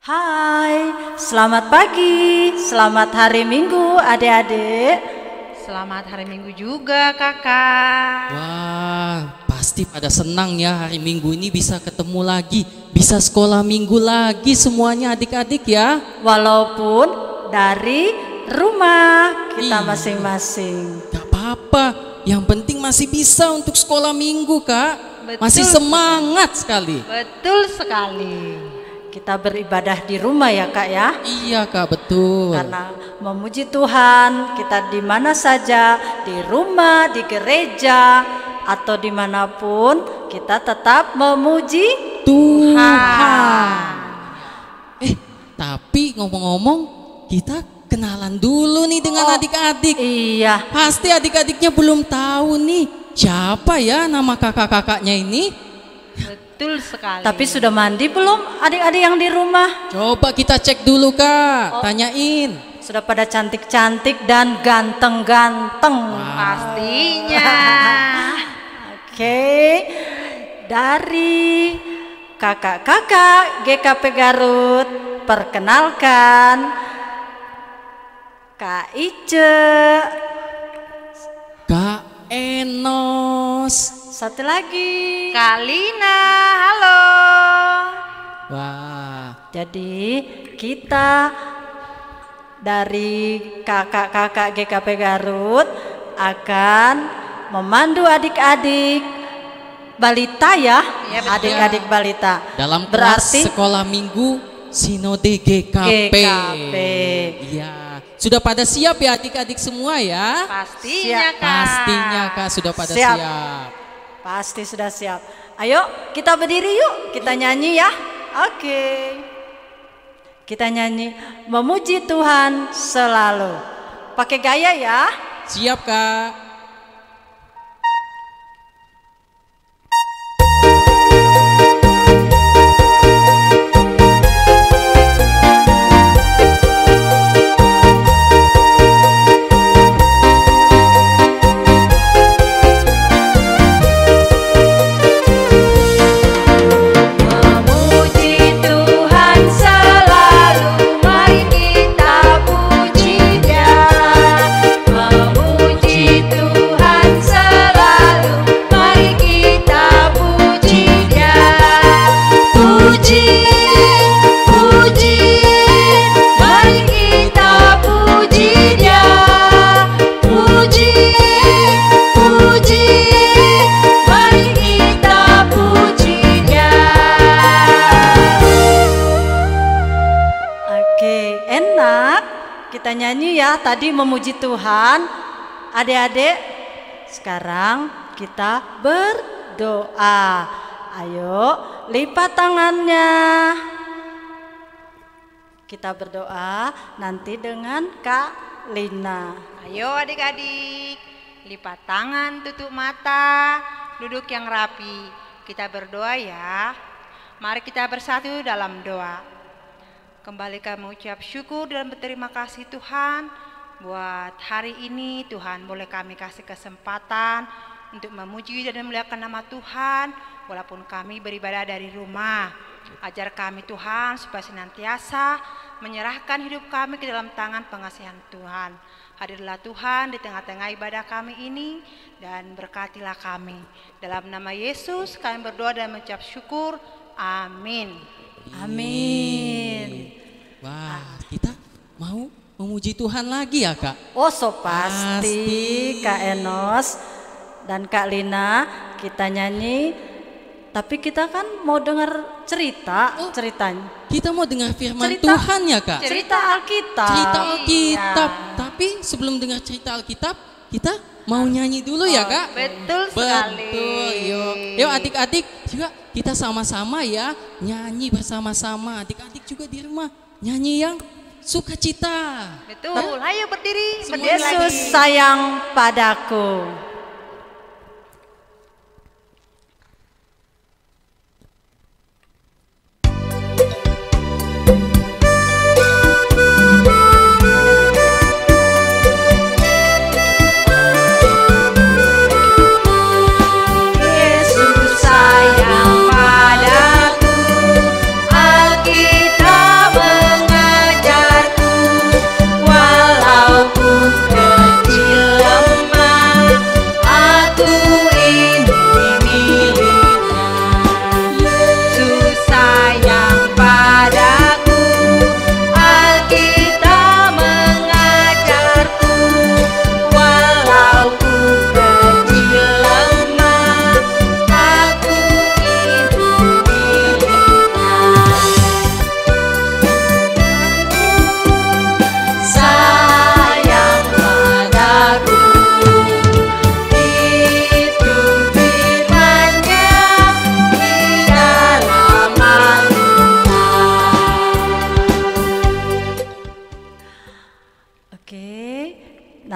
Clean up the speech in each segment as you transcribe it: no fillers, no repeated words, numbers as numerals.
Hai, selamat pagi, selamat hari Minggu adik-adik. Selamat hari Minggu juga kakak. Wah, pasti pada senang ya hari Minggu ini bisa ketemu lagi, bisa sekolah minggu lagi semuanya adik-adik ya. Walaupun dari rumah kita Iya. masing-masing. Gak apa-apa, yang penting masih bisa untuk sekolah minggu kak. Betul Masih semangat sekali. Betul sekali. Kita beribadah di rumah ya kak ya. Iya kak, betul. Karena memuji Tuhan kita di mana saja, di rumah, di gereja, atau dimanapun kita tetap memuji Tuhan. Tapi ngomong-ngomong, kita kenalan dulu nih dengan adik-adik. Iya. Pasti adik-adiknya belum tahu nih siapa ya nama kakak-kakaknya ini. Betul sekali. Tapi sudah mandi belum adik-adik yang di rumah? Coba kita cek dulu kak, tanyain. Sudah pada cantik-cantik dan ganteng-ganteng. Pastinya. Oke, dari kakak-kakak GKP Garut, perkenalkan Kak Ice, Kak Enos. satu lagi. Kak Lina, halo. Wah, Jadi kita dari kakak-kakak GKP Garut akan memandu adik-adik balita ya, Iya, betul. adik-adik balita. dalam Berarti kelas sekolah minggu Sinode GKP. GKP. Iya, sudah pada siap ya adik-adik semua ya? Pastinya Siap. kak. Pastinya kak sudah pada Siap. siap. Pasti sudah siap. Ayo kita berdiri yuk, kita nyanyi ya. Oke. Kita nyanyi memuji Tuhan selalu. Pakai gaya ya. Siap kak. Memuji Tuhan selalu, mari kita puji Dia. Memuji Tuhan selalu, mari kita puji Dia. Puji, puji, mari kita puji Dia. Puji, puji, mari kita puji Dia. Oke, enak. Kita nyanyi ya. Tadi memuji Tuhan. Adik-adik, sekarang kita berdoa. Ayo, lipat tangannya. Kita berdoa nanti dengan Kak Lina. Ayo adik-adik, lipat tangan, tutup mata, duduk yang rapi. Kita berdoa ya. Mari kita bersatu dalam doa. Kembali kami mengucap syukur dan berterima kasih Tuhan buat hari ini. Tuhan boleh kami kasih kesempatan untuk memuji dan memuliakan nama Tuhan walaupun kami beribadah dari rumah. Ajar kami Tuhan supaya senantiasa menyerahkan hidup kami ke dalam tangan pengasihan Tuhan. Hadirlah Tuhan di tengah-tengah ibadah kami ini dan berkatilah kami. Dalam nama Yesus kami berdoa dan mengucap syukur. Amin. Amin. Wah, kita mau memuji Tuhan lagi ya kak? Oh, so pasti Kak Enos dan Kak Lina kita nyanyi. Tapi kita kan mau dengar ceritanya. Kita mau dengar firman Cerita. Tuhan ya kak? Cerita Alkitab. Cerita Alkitab. Iya. Tapi sebelum dengar cerita Alkitab, kita mau nyanyi dulu ya kak? Betul sekali. Betul, yuk adik-adik juga kita sama-sama ya nyanyi bersama-sama. Adik-adik juga di rumah nyanyi yang sukacita. Betul. Ayo berdiri. Berdiri Yesus lagi. sayang padaku. Yesus sayang padaku, Alkitab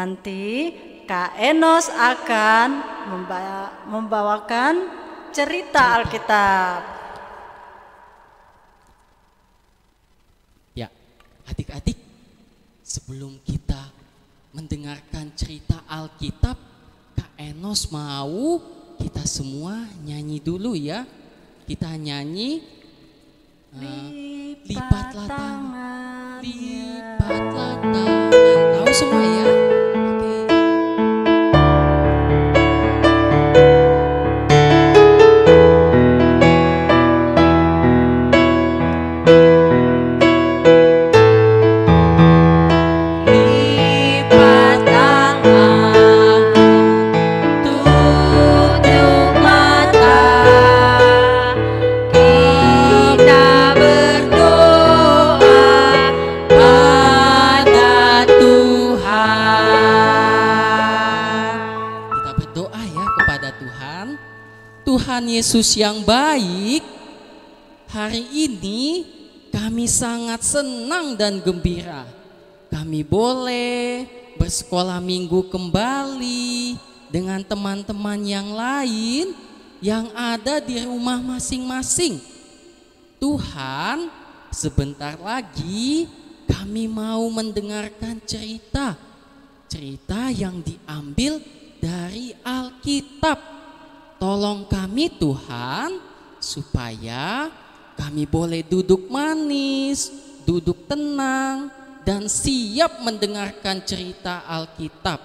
Nanti Kak Enos akan membawakan cerita Alkitab. Ya, adik-adik, sebelum kita mendengarkan cerita Alkitab, Kak Enos mau kita semua nyanyi dulu ya. Kita nyanyi lipatlah tangan, lipatlah tangan. Tahu semua ya? Oke. Lipat tangan, tutup mata, kita berdoa pada Tuhan. Kita berdoa ya kepada Tuhan. Tuhan Yesus yang baik, hari ini kami sangat senang dan gembira. Kami boleh bersekolah minggu kembali dengan teman-teman yang lain yang ada di rumah masing-masing. Tuhan, sebentar lagi kami mau mendengarkan cerita yang diambil dari Alkitab. Tolong kami Tuhan, supaya kami boleh duduk manis, duduk tenang, dan siap mendengarkan cerita Alkitab.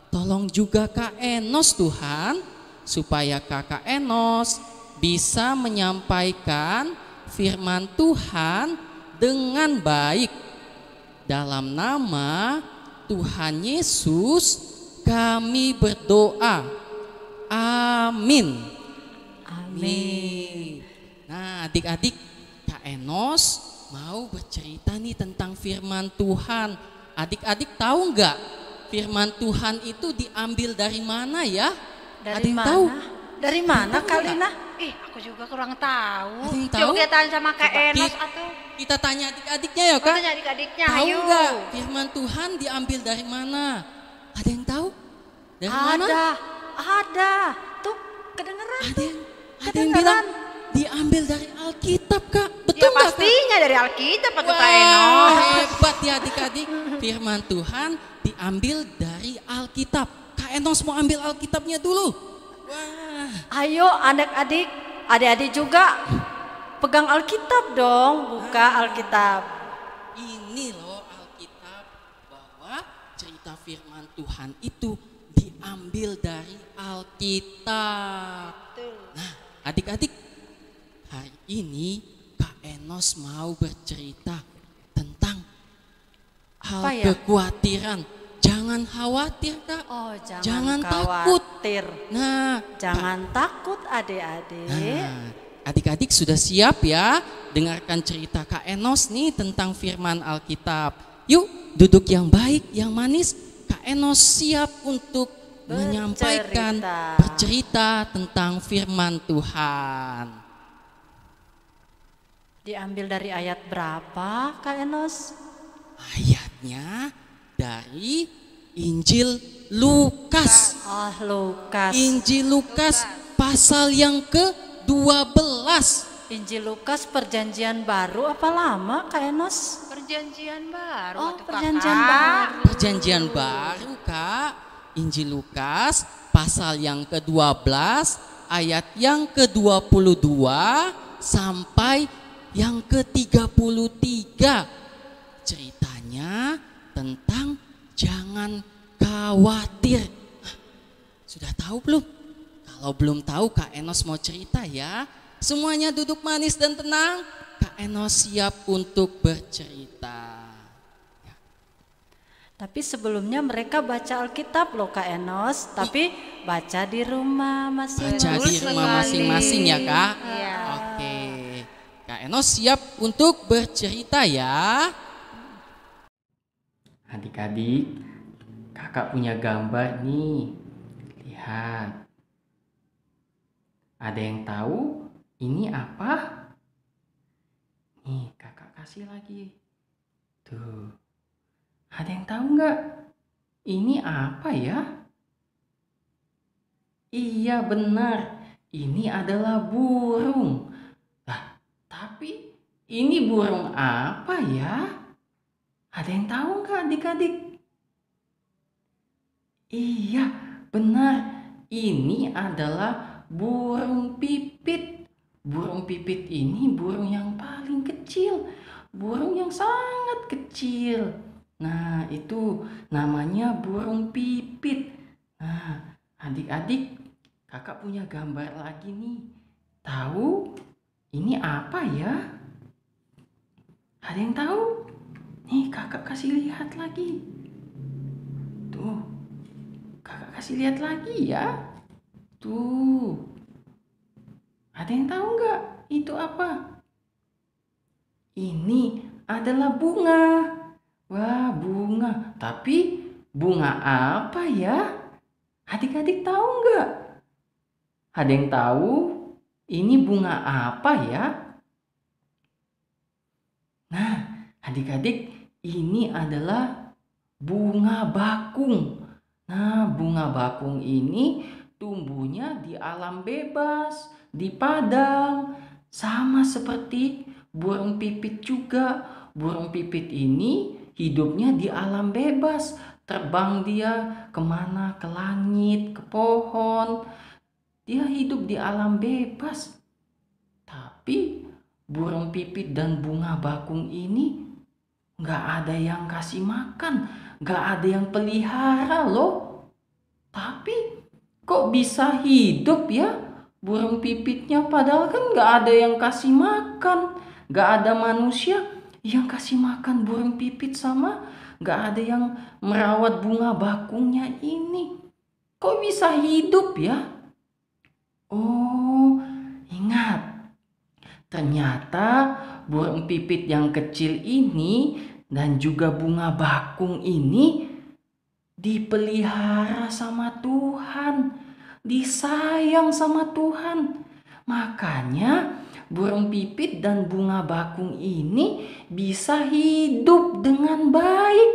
Tolong juga Kak Enos Tuhan, supaya Kakak Enos bisa menyampaikan firman Tuhan dengan baik. Dalam nama Tuhan Yesus kami berdoa. Amin. Amin. Nah, adik-adik, Kak Enos mau bercerita nih tentang firman Tuhan. Adik-adik tahu nggak firman Tuhan itu diambil dari mana ya? Ada Dari yang mana? tahu? Dari mana Tahu Kak nggak? Lina? Aku juga kurang tahu. Ada yang tahu? Coba kita tanya sama Kak Coba Enos atuh. Kita tanya adik-adiknya ya Oh, Kak. tanya adik-adiknya, Tahu ayo. nggak firman Tuhan diambil dari mana? Ada yang tahu? Dari mana? Ada. Tuh kedengeran. Ada yang bilang diambil dari Alkitab Kak. Betul Ya nggak Kak? pastinya dari Alkitab atau Kak Wah, Enos. hebat ya adik-adik. Firman Tuhan diambil dari Alkitab. Kak Enos mau ambil Alkitabnya dulu. Wah, Ayo adik-adik juga pegang Alkitab dong, buka Alkitab. ini loh Alkitab, bahwa cerita firman Tuhan itu diambil dari Alkitab. Nah, adik-adik, hari ini Kak Enos mau bercerita tentang hal Apa ya? kekhawatiran. Jangan khawatir Kak. Oh, Jangan khawatir. Nah, Jangan takut adik-adik. Nah, adik-adik sudah siap ya dengarkan cerita Kak Enos nih tentang firman Alkitab. Yuk duduk yang baik, yang manis. Kak Enos siap untuk menyampaikan, bercerita tentang firman Tuhan. Diambil dari ayat berapa Kak Enos? Ayatnya dari Injil Lukas. Oh, Lukas. Injil Lukas pasal yang ke-12. Injil Lukas perjanjian baru apa lama Kak Enos? Perjanjian baru. Oh, atuh, perjanjian Kakak. baru. Perjanjian baru Kak. Injil Lukas pasal yang ke-12 ayat yang ke-22 sampai yang ke-33. Ceritanya tentang jangan khawatir. Sudah tahu belum? Kalau belum tahu Kak Enos mau cerita ya. Semuanya duduk manis dan tenang. Kak Enos siap untuk bercerita. Tapi sebelumnya mereka baca Alkitab loh Kak Enos. Tapi baca di rumah masing-masing. Baca di rumah masing-masing ya Kak. Iya. Oke. Kak Enos siap untuk bercerita ya. Adik-adik, kakak punya gambar nih. Lihat. Ada yang tahu ini apa? Nih kakak kasih lagi. Tuh. Ada yang tahu nggak? Ini apa ya? Iya benar, ini adalah burung. Nah, tapi ini burung apa ya? Ada yang tahu nggak adik-adik? Iya, benar. Ini adalah burung pipit. Burung pipit ini burung yang paling kecil. Burung yang sangat kecil. Nah, itu namanya burung pipit. Nah, adik-adik, kakak punya gambar lagi nih. Tahu ini apa ya? Ada yang tahu? Nih, kakak kasih lihat lagi. Tuh, kakak kasih lihat lagi ya. Tuh, ada yang tahu nggak itu apa? Ini adalah bunga. Wah, bunga. Tapi bunga apa ya? Adik-adik tahu nggak? Ada yang tahu ini bunga apa ya? Nah, adik-adik, ini adalah bunga bakung. Nah, bunga bakung ini tumbuhnya di alam bebas, di padang. Sama seperti burung pipit juga. Burung pipit ini hidupnya di alam bebas. Terbang dia kemana? Ke langit, ke pohon. Dia hidup di alam bebas. Tapi burung pipit dan bunga bakung ini nggak ada yang kasih makan, nggak ada yang pelihara loh. Tapi kok bisa hidup ya burung pipitnya, padahal kan nggak ada yang kasih makan, nggak ada manusia yang kasih makan burung pipit, sama nggak ada yang merawat bunga bakungnya ini. Kok bisa hidup ya? Oh, ingat. Ternyata burung pipit yang kecil ini dan juga bunga bakung ini dipelihara sama Tuhan, disayang sama Tuhan. Makanya burung pipit dan bunga bakung ini bisa hidup dengan baik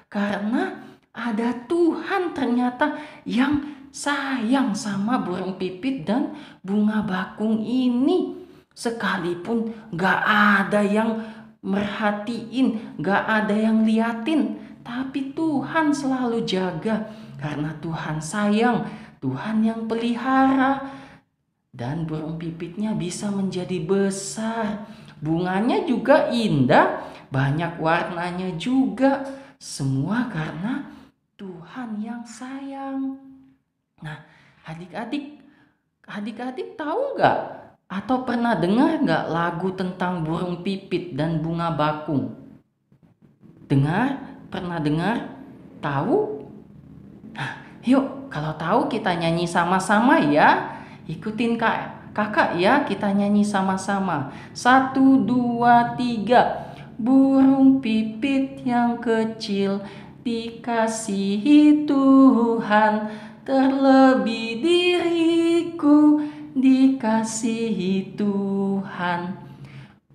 karena ada Tuhan ternyata yang sayang sama burung pipit dan bunga bakung ini. Sekalipun gak ada yang merhatiin, gak ada yang liatin, tapi Tuhan selalu jaga karena Tuhan sayang, Tuhan yang pelihara. Dan burung pipitnya bisa menjadi besar, bunganya juga indah, banyak warnanya juga, semua karena Tuhan yang sayang. Nah, adik-adik tahu nggak? Atau pernah dengar nggak lagu tentang burung pipit dan bunga bakung? Dengar? Pernah dengar? Tahu? Nah, yuk kalau tahu kita nyanyi sama-sama ya. Ikutin kakak ya, kita nyanyi sama-sama. 1, 2, 3. Burung pipit yang kecil dikasihi Tuhan, terlebih diriku dikasihi Tuhan.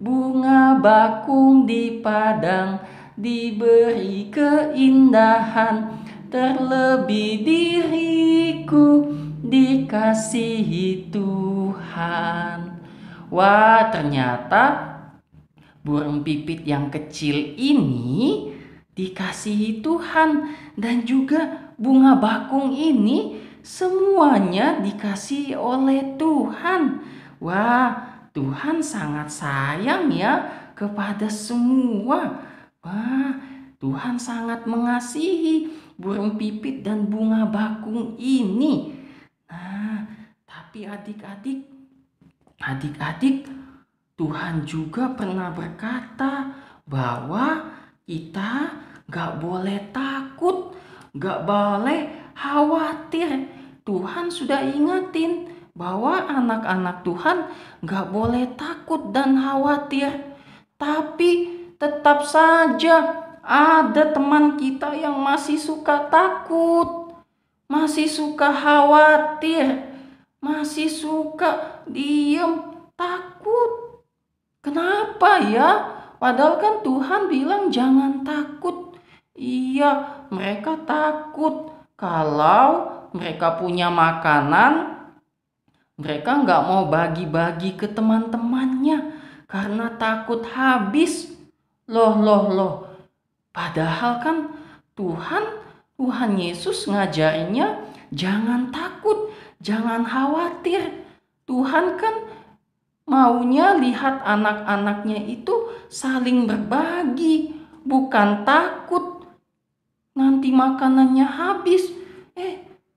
Bunga bakung di padang diberi keindahan, terlebih diriku dikasihi Tuhan. Wah, ternyata burung pipit yang kecil ini dikasihi Tuhan, dan juga bunga bakung ini semuanya dikasihi oleh Tuhan. Wah, Tuhan sangat sayang ya kepada semua. Wah, Tuhan sangat mengasihi burung pipit dan bunga bakung ini. Nah, tapi adik-adik, Tuhan juga pernah berkata bahwa kita gak boleh takut, gak boleh khawatir. Tuhan sudah ingatin bahwa anak-anak Tuhan gak boleh takut dan khawatir. Tapi tetap saja ada teman kita yang masih suka takut, masih suka khawatir, masih suka diem, takut. Kenapa ya? Padahal kan Tuhan bilang jangan takut. Iya, mereka takut kalau mereka punya makanan, mereka nggak mau bagi-bagi ke teman-temannya karena takut habis. Loh. Padahal kan Tuhan Yesus ngajarinnya jangan takut, jangan khawatir. Tuhan kan maunya lihat anak-anaknya itu saling berbagi, bukan takut nanti makanannya habis.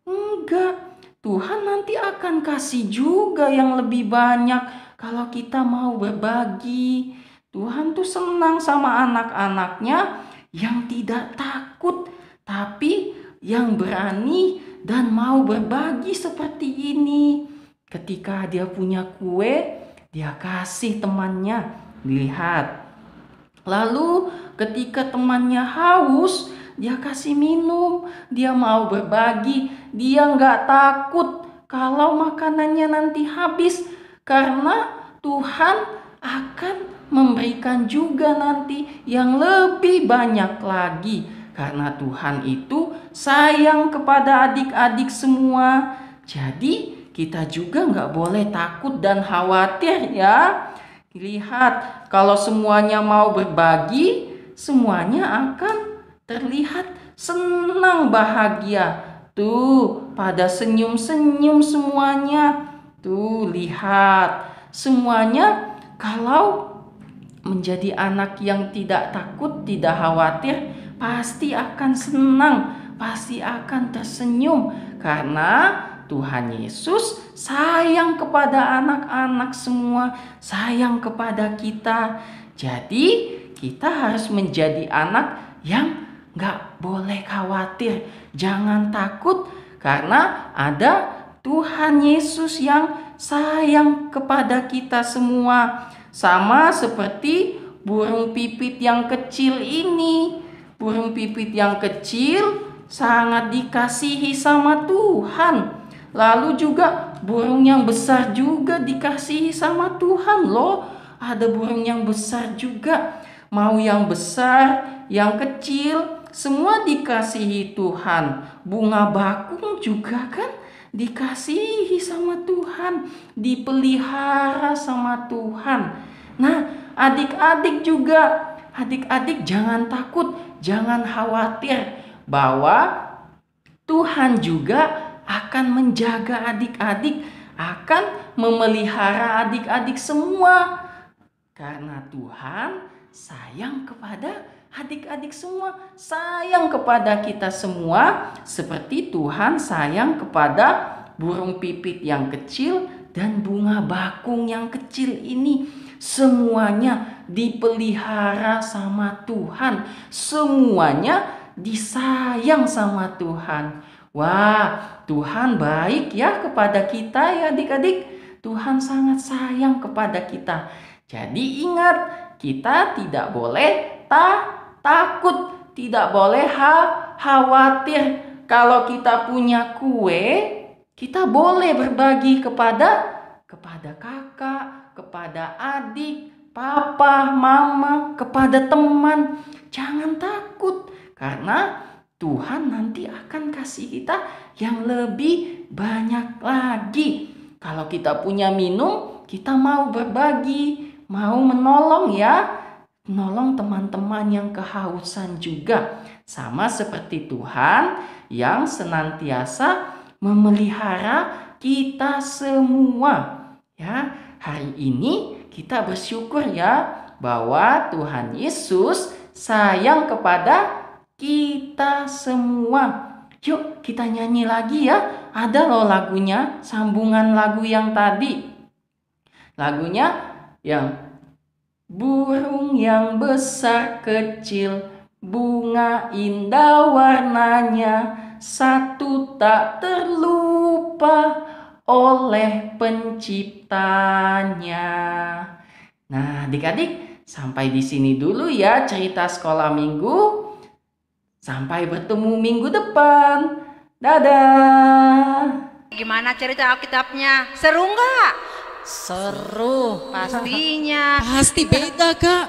Enggak. Tuhan nanti akan kasih juga yang lebih banyak kalau kita mau berbagi. Tuhan tuh senang sama anak-anaknya yang tidak takut, tapi yang berani dan mau berbagi seperti ini. Ketika dia punya kue, dia kasih temannya. Lihat. Lalu ketika temannya haus, dia kasih minum. Dia mau berbagi. Dia nggak takut kalau makanannya nanti habis. Karena Tuhan akan memberikan juga nanti yang lebih banyak lagi. Karena Tuhan itu sayang kepada adik-adik semua. Jadi kita juga nggak boleh takut dan khawatir ya. Lihat, kalau semuanya mau berbagi, semuanya akan terlihat senang bahagia. Tuh, pada senyum-senyum semuanya. Tuh, lihat. Semuanya kalau menjadi anak yang tidak takut, tidak khawatir, pasti akan senang, pasti akan tersenyum. Karena Tuhan Yesus sayang kepada anak-anak semua, sayang kepada kita. Jadi kita harus menjadi anak yang gak boleh khawatir, jangan takut, karena ada Tuhan Yesus yang sayang kepada kita semua. Sama seperti burung pipit yang kecil ini. Burung pipit yang kecil sangat dikasihi sama Tuhan. Lalu juga burung yang besar juga dikasihi sama Tuhan loh. Ada burung yang besar juga. Mau yang besar, yang kecil, semua dikasihi Tuhan. Bunga bakung juga kan dikasihi sama Tuhan, dipelihara sama Tuhan. Nah, adik-adik juga, adik-adik jangan takut, jangan khawatir bahwa Tuhan juga akan menjaga adik-adik, akan memelihara adik-adik semua. Karena Tuhan sayang kepada adik-adik semua, sayang kepada kita semua, seperti Tuhan sayang kepada burung pipit yang kecil dan bunga bakung yang kecil ini. Semuanya dipelihara sama Tuhan, semuanya disayang sama Tuhan. Wah, Tuhan baik ya kepada kita ya adik-adik. Tuhan sangat sayang kepada kita. Jadi ingat, kita tidak boleh takut, tidak boleh khawatir. Kalau kita punya kue, kita boleh berbagi kepada kakak, kepada adik, papa, mama, kepada teman. Jangan takut, karena Tuhan nanti akan kasih kita yang lebih banyak lagi. Kalau kita punya minum, kita mau berbagi, mau menolong ya. Nolong teman-teman yang kehausan juga. Sama seperti Tuhan yang senantiasa memelihara kita semua. Ya, hari ini kita bersyukur ya bahwa Tuhan Yesus sayang kepada kita semua. Yuk kita nyanyi lagi ya. Ada loh lagunya, sambungan lagu yang tadi. Lagunya yang burung yang besar kecil, bunga indah warnanya, satu tak terlupa oleh penciptanya. Nah, adik-adik, sampai di sini dulu ya cerita sekolah minggu. Sampai bertemu minggu depan. Dadah. Gimana cerita Alkitabnya? Seru nggak? Seru. Pastinya. Pasti beda Kak,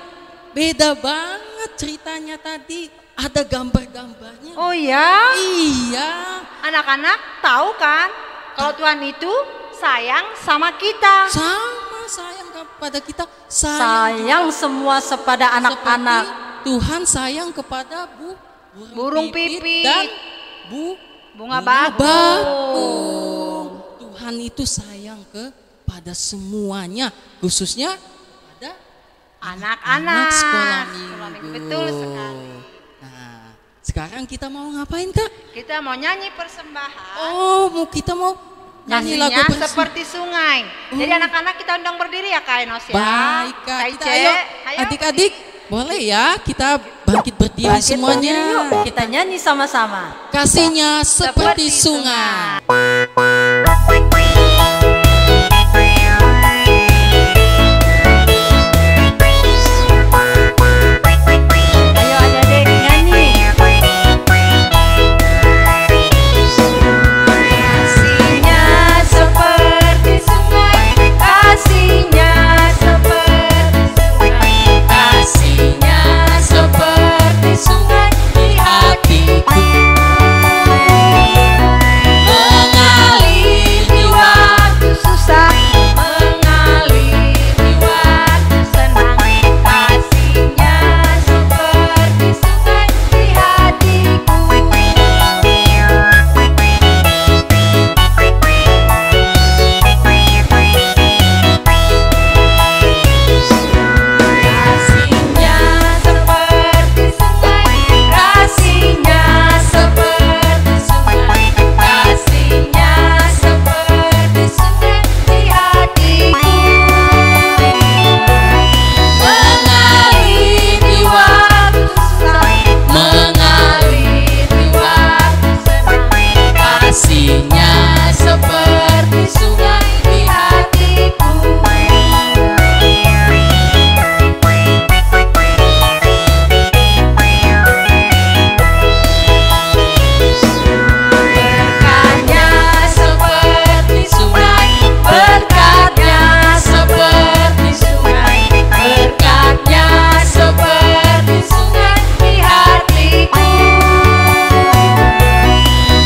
beda banget ceritanya tadi. ada gambar-gambarnya. Oh ya? Iya. Anak-anak tahu kan kalau Tuhan itu sayang sama kita. Sama sayang kepada kita. Sayang semua kepada anak-anak. Seperti Tuhan sayang kepada Burung pipit dan bunga bakung. Tuhan itu sayang kepada semuanya, khususnya pada Anak-anak sekolah minggu. Betul sekali. Nah, sekarang kita mau ngapain, Kak? Kita mau nyanyi persembahan. Oh, kita mau nyanyi lagu Nyanyinya seperti sungai. Jadi anak-anak kita undang berdiri ya Kak Enos ya. Baik, Kak. Kak Kita Ice, ayo, adik-adik, boleh ya kita bangkit berdiri Bangkit semuanya. berdiri yuk, kita nyanyi sama-sama. Kasihnya seperti sungai. Ayo adik-adik nyanyi. Kasihnya seperti sungai, kasihnya seperti sungai, Kasihnya seperti sungai di hatiku, mengalir di waktu susah mengalir di waktu senang. kasihnya seperti sungai di hatiku. Kasihnya Seperti sungai, kasihnya seperti sungai, kasihnya seperti sungai di hatiku. mengalir di waktu Susah mengalir di waktu senang kasihnya seperti sungai di hatiku. berkatnya seperti sungai, berkatnya seperti sungai, berkatnya seperti sungai Di hatiku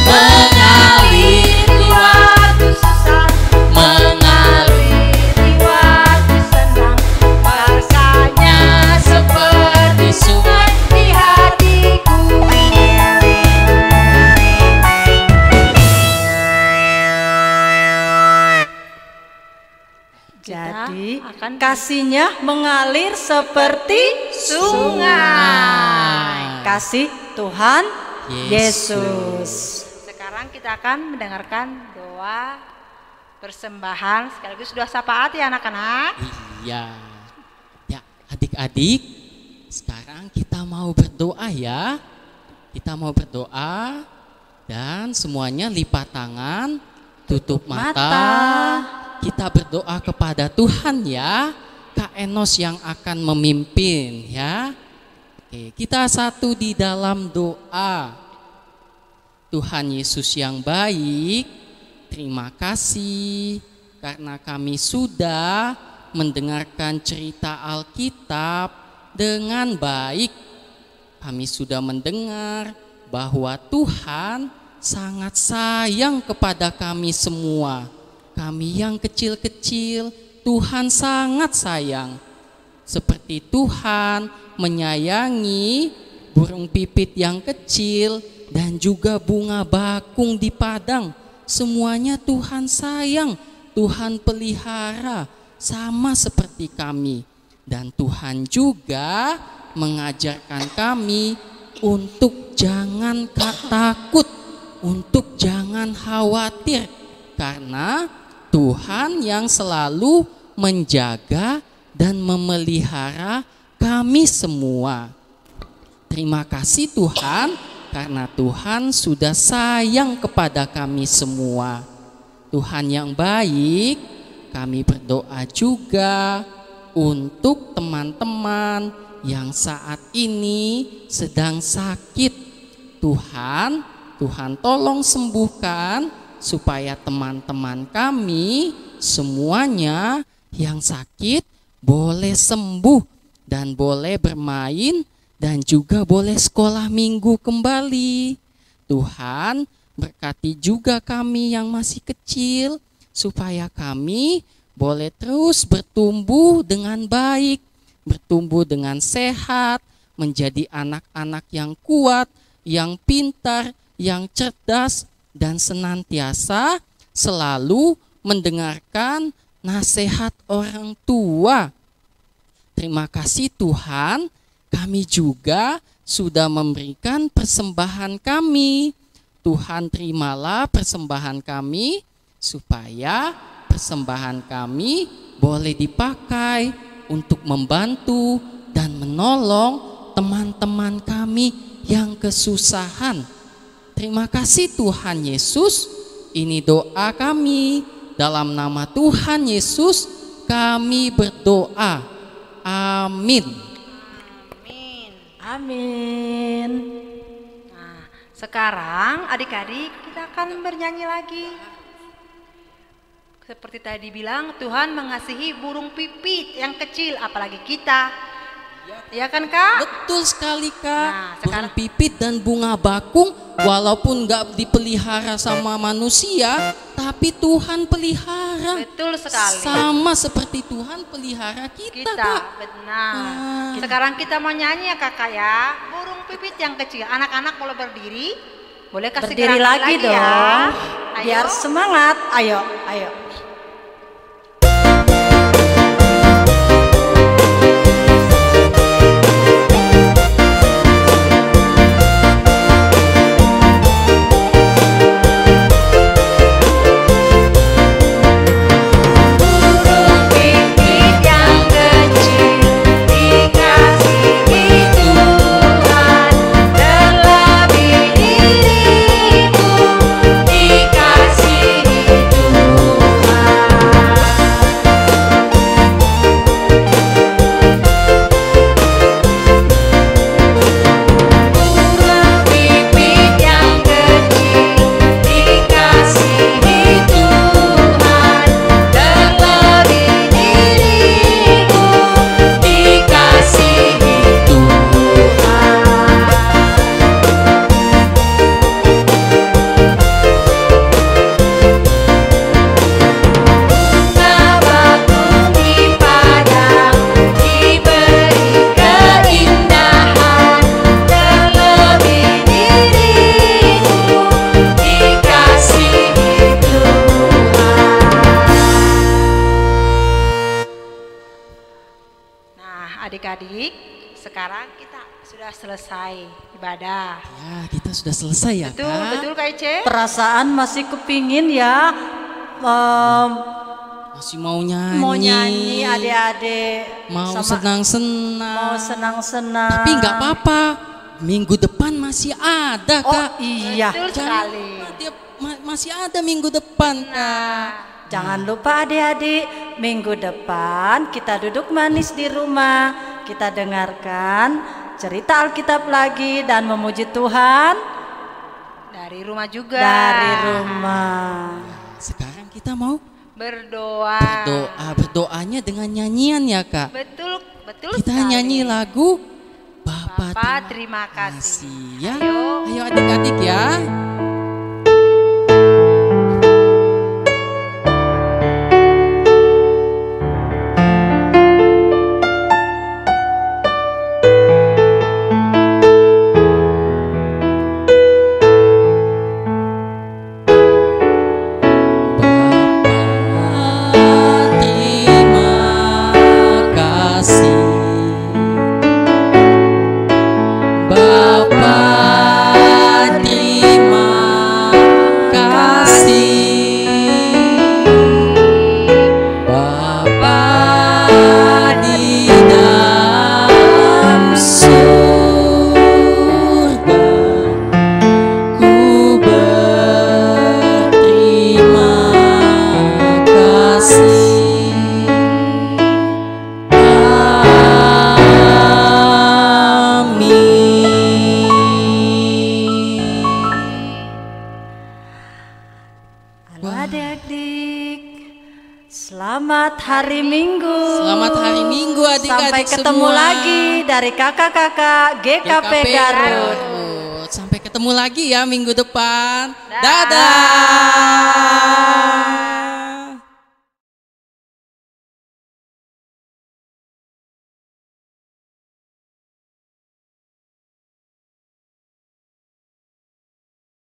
mengalir di waktu susah mengalir di waktu senang, kasihnya seperti sungai di hatiku. Jadi akan kasihnya mengalir seperti sungai. Kasih Tuhan Yesus. Sekarang kita akan mendengarkan doa persembahan sekaligus doa syafaat ya anak-anak. Iya. Ya, adik-adik, sekarang kita mau berdoa ya. Kita mau berdoa dan semuanya lipat tangan, tutup mata. Kita berdoa kepada Tuhan ya. Kak Enos yang akan memimpin ya. Oke, kita satu di dalam doa. Tuhan Yesus yang baik, terima kasih karena kami sudah mendengarkan cerita Alkitab dengan baik. Kami sudah mendengar bahwa Tuhan sangat sayang kepada kami semua. Kami yang kecil-kecil, Tuhan sangat sayang. Seperti Tuhan menyayangi burung pipit yang kecil dan juga bunga bakung di padang. Semuanya Tuhan sayang, Tuhan pelihara sama seperti kami. Dan Tuhan juga mengajarkan kami untuk jangan takut, untuk jangan khawatir. Karena Tuhan yang selalu menjaga dan memelihara kami semua. Terima kasih Tuhan, karena Tuhan sudah sayang kepada kami semua. Tuhan yang baik, kami berdoa juga untuk teman-teman yang saat ini sedang sakit. Tuhan tolong sembuhkan supaya teman-teman kami semuanya yang sakit boleh sembuh dan boleh bermain dan juga boleh sekolah minggu kembali. Tuhan berkati juga kami yang masih kecil, supaya kami boleh terus bertumbuh dengan baik, bertumbuh dengan sehat, menjadi anak-anak yang kuat, yang pintar, yang cerdas, dan senantiasa selalu mendengarkan nasihat orang tua. Terima kasih Tuhan, kami juga sudah memberikan persembahan kami. Tuhan terimalah persembahan kami, supaya persembahan kami boleh dipakai untuk membantu dan menolong teman-teman kami yang kesusahan. Terima kasih Tuhan Yesus, ini doa kami. Dalam nama Tuhan Yesus kami berdoa. Amin. Amin. Amin. Nah, sekarang adik-adik kita akan bernyanyi lagi. Seperti tadi bilang, Tuhan mengasihi burung pipit yang kecil, apalagi kita. Ya kan Kak? Betul sekali Kak. Nah, Burung sekarang- pipit dan bunga bakung walaupun gak dipelihara sama manusia, tapi Tuhan pelihara. Betul sekali. Sama seperti Tuhan pelihara kita, Kak. Benar. Nah. Sekarang kita mau nyanyi ya Kakak ya. Burung pipit yang kecil. Anak-anak boleh berdiri. Boleh kasih Berdiri gerakan lagi dong. ya. Biar Ayo. semangat. Ayo, ayo. Adik-adik, sekarang kita sudah selesai ibadah. Ya, kita sudah selesai ya, Betul, Kak. betul Kak Ice? Perasaan masih kepingin ya Masih mau nyanyi. mau nyanyi adik-adik. Mau Sama- senang-senang. Mau senang-senang. Tapi nggak apa-apa. Minggu depan masih ada, Oh Kak. iya. Betul Jangan sekali. lupa, masih ada minggu depan, Kak. Jangan lupa adik-adik, minggu depan kita duduk manis di rumah, kita dengarkan cerita Alkitab lagi dan memuji Tuhan Dari rumah juga. dari rumah. Sekarang kita mau Berdoa. berdoanya dengan nyanyian ya, Kak. Betul, betul Kita sekali. nyanyi lagu Bapa Bapa, terima kasih. ya. Ayo. Ayo adik-adik ya. Bapa, terima Selamat hari Minggu. Selamat hari Minggu adik-adik Sampai ketemu semua. lagi dari kakak-kakak GKP Garut. Sampai ketemu lagi ya minggu depan. Dadah. Dadah.